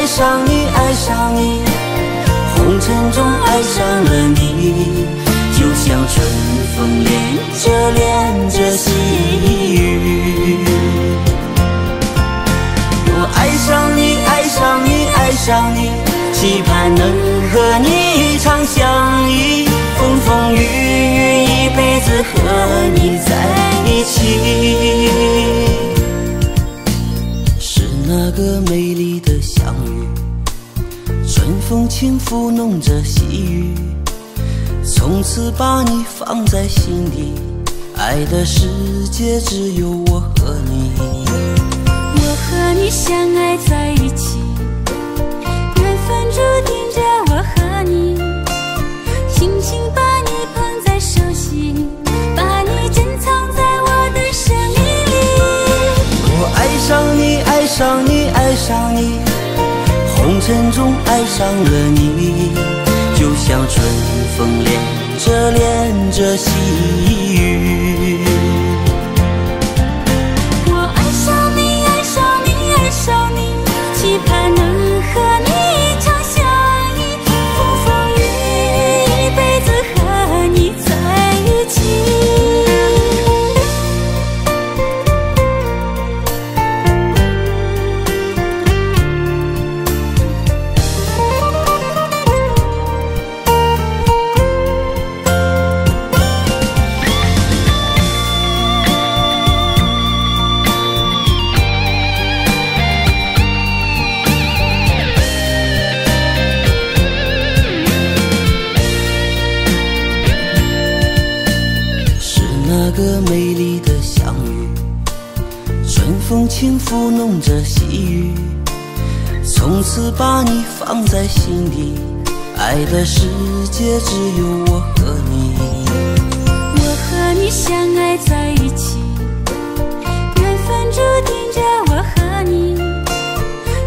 上你，爱上你，红尘中爱上了你，就像春风连着细雨。我爱上你，爱上你，爱上你，期盼能和你长相依，风风雨雨一辈子和你在一起。是那个美丽的相遇，春风轻抚弄着细雨，从此把你放在心底，爱的世界只有我和你。我和你相爱在一起，缘分注定着我和你，轻轻把你捧在手心，把你珍藏在我的生命里。我爱上你，爱上你，爱上你，红尘中爱上了你，就像春风连着细雨。我爱上你，爱上你，爱上你，期盼能和你长相依，风风雨雨一辈子和你在一起。那个美丽的相遇，春风轻抚弄着细雨，从此把你放在心底，爱的世界只有我和你。我和你相爱在一起，缘分注定着我和你，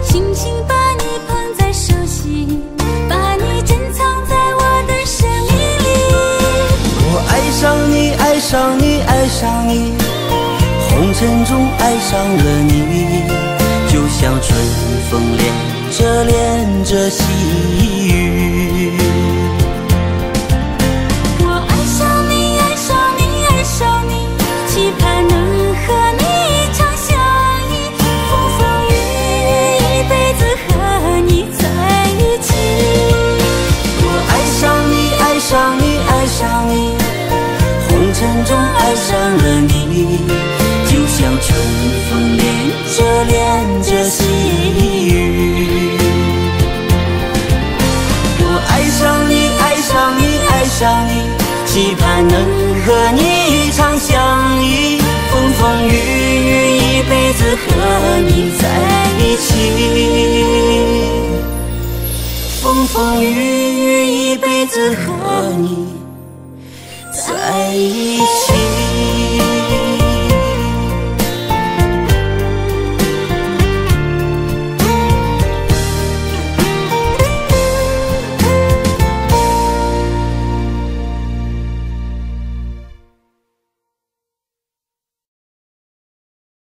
轻轻把你捧在手心，把你珍藏在我的生命里。我爱上你，爱上你，爱上你，红尘中爱上了你，就像春风连着细雨。我爱上你，爱上你，爱上你，期盼能和你长相依，风风雨雨一辈子和你在一起。我爱上你，爱上你，爱上你，红尘中爱上了你，就像春风连着细雨。我爱上你，爱上你，爱上你，期盼能和你长相依，风风雨雨一辈子和你在一起，风风雨雨一辈子和你在一起。